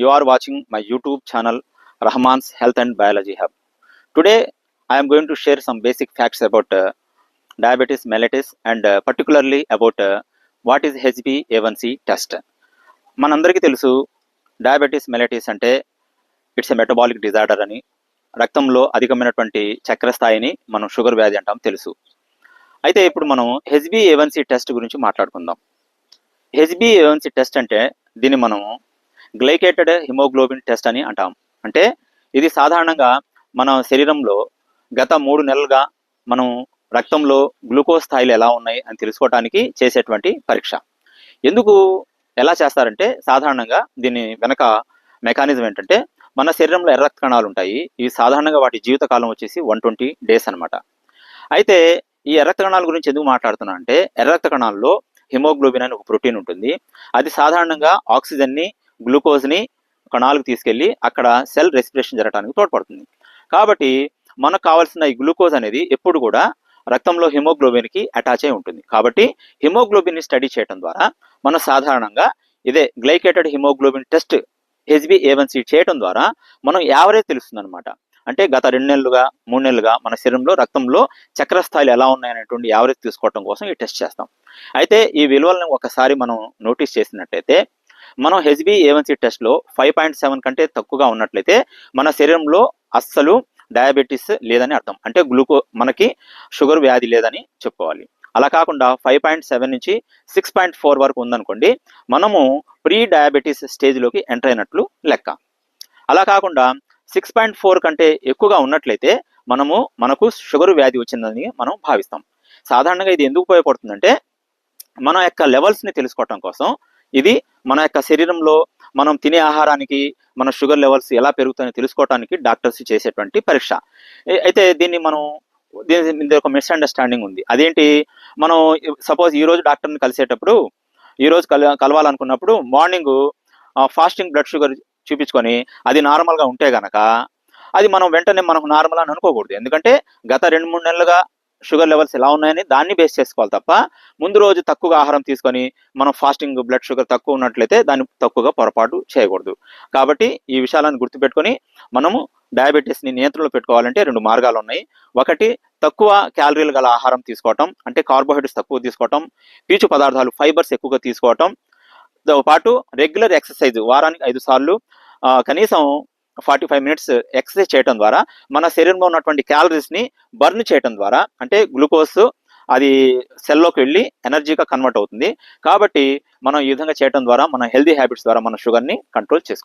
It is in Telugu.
You are watching my YouTube channel Rahman's Health and Biology Hub. Today I am going to share some basic facts about diabetes mellitus and particularly about what is HbA1c test. మనందరికీ తెలుసు డయాబెటీస్ మెలిటస్ అంటే ఇట్స్ ఎ మెటబాలిక్ డిజార్డర్ అని, రక్తంలో అధికమైనటువంటి చక్కెర స్థాయిని మనం షుగర్ వ్యాధి అంటాం తెలుసు. అయితే ఇప్పుడు మనం HbA1c టెస్ట్ గురించి మాట్లాడుకుందాం. HbA1c టెస్ట్ అంటే దీన్ని మనం గ్లైకేటెడ్ హిమోగ్లోబిన్ టెస్ట్ అని అంటాం. అంటే ఇది సాధారణంగా మన శరీరంలో గత 3 నెలలుగా మనం రక్తంలో గ్లూకోజ్ స్థాయిలు ఎలా ఉన్నాయి అని తెలుసుకోవడానికి చేసేటువంటి పరీక్ష. ఎందుకు ఎలా చేస్తారంటే సాధారణంగా దీని వెనక మెకానిజం ఏంటంటే మన శరీరంలో ఎర్ర రక్త కణాలు ఉంటాయి. ఇవి సాధారణంగా వాటి జీవితకాలం వచ్చేసి 120 డేస్ అనమాట. అయితే ఈ ఎర్ర రక్త కణాల గురించి ఎందుకు మాట్లాడుతున్నా అంటే ఎర్ర రక్త కణాల్లో హిమోగ్లోబిన్ అని ఒక ప్రోటీన్ ఉంటుంది. అది సాధారణంగా ఆక్సిజన్ని గ్లూకోజ్ని కణాలకు తీసుకెళ్లి అక్కడ సెల్ రెస్పిరేషన్ జరగడానికి తోడ్పడుతుంది. కాబట్టి మనకు కావాల్సిన ఈ గ్లూకోజ్ అనేది ఎప్పుడు కూడా రక్తంలో హిమోగ్లోబిన్కి అటాచ్ అయి ఉంటుంది. కాబట్టి హిమోగ్లోబిన్ని స్టడీ చేయడం ద్వారా మనం సాధారణంగా ఇదే గ్లైకేటెడ్ హిమోగ్లోబిన్ టెస్ట్ HbA1c చేయడం ద్వారా మనం యావరేజ్ తెలుస్తుంది అనమాట. అంటే గత 2 నెలలుగా 3 నెలలుగా మన శరీరంలో రక్తంలో చక్కెర స్థాయిలు ఎలా ఉన్నాయనేటువంటి యావరేజ్ తీసుకోవడం కోసం ఈ టెస్ట్ చేస్తాం. అయితే ఈ విలువలను ఒకసారి మనం నోటీస్ చేసినట్లయితే మనం HbA1c టెస్ట్లో 5.7 కంటే తక్కువగా ఉన్నట్లయితే మన శరీరంలో అస్సలు డయాబెటీస్ లేదని అర్థం. అంటే మనకి షుగర్ వ్యాధి లేదని చెప్పుకోవాలి. అలా కాకుండా 5.7 నుంచి 6.4 వరకు ఉందనుకోండి, మనము ప్రీ డయాబెటీస్ స్టేజ్లోకి ఎంటర్ అయినట్లు లెక్క. అలా కాకుండా 6.4 కంటే ఎక్కువగా ఉన్నట్లయితే మనకు షుగర్ వ్యాధి వచ్చిందని మనం భావిస్తాం. సాధారణంగా ఇది ఎందుకు ఉపయోగపడుతుందంటే మన యొక్క లెవెల్స్ని తెలుసుకోవటం కోసం. ఇది మన యొక్క శరీరంలో మనం తినే ఆహారానికి మన షుగర్ లెవెల్స్ ఎలా పెరుగుతాయని తెలుసుకోవడానికి డాక్టర్స్ చేసేటువంటి పరీక్ష. అయితే దీన్ని దీని ఒక మిస్అండర్స్టాండింగ్ ఉంది. అదేంటి, మనం సపోజ్ ఈరోజు డాక్టర్ని కలిసేటప్పుడు ఈరోజు కలవాలనుకున్నప్పుడు మార్నింగ్ ఫాస్టింగ్ బ్లడ్ షుగర్ చూపించుకొని అది నార్మల్గా ఉంటే గనక అది మనం వెంటనే మనకు నార్మల్ అని అనుకోకూడదు. ఎందుకంటే గత 2-3 నెలలుగా షుగర్ లెవెల్స్ ఎలా ఉన్నాయని దాన్ని బేస్ చేసుకోవాలి తప్ప ముందు రోజు తక్కువగా ఆహారం తీసుకొని మనం ఫాస్టింగ్ బ్లడ్ షుగర్ తక్కువ ఉన్నట్లయితే దాన్ని తక్కువగా పొరపాటు చేయకూడదు. కాబట్టి ఈ విషయాలను గుర్తుపెట్టుకొని మనము డయాబెటీస్ని నియంత్రణలో పెట్టుకోవాలంటే 2 మార్గాలు ఉన్నాయి. ఒకటి, తక్కువ క్యాలరీలు గల ఆహారం తీసుకోవటం, అంటే కార్బోహైడ్రేట్స్ తక్కువ తీసుకోవటం, పీచు పదార్థాలు ఫైబర్స్ ఎక్కువగా తీసుకోవటం, తో పాటు రెగ్యులర్ ఎక్సర్సైజ్ వారానికి 5 సార్లు కనీసం 45 మినిట్స్ ఎక్సర్సైజ్ చేయడం ద్వారా మన శరీరంలో ఉన్నటువంటి క్యాలరీస్ని బర్న్ చేయడం ద్వారా, అంటే గ్లూకోజ్ అది సెల్లోకి వెళ్ళి ఎనర్జీగా కన్వర్ట్ అవుతుంది. కాబట్టి మనం ఈ విధంగా చేయడం ద్వారా మన హెల్దీ హ్యాబిట్స్ ద్వారా మన షుగర్ని కంట్రోల్ చేసుకోవాలి.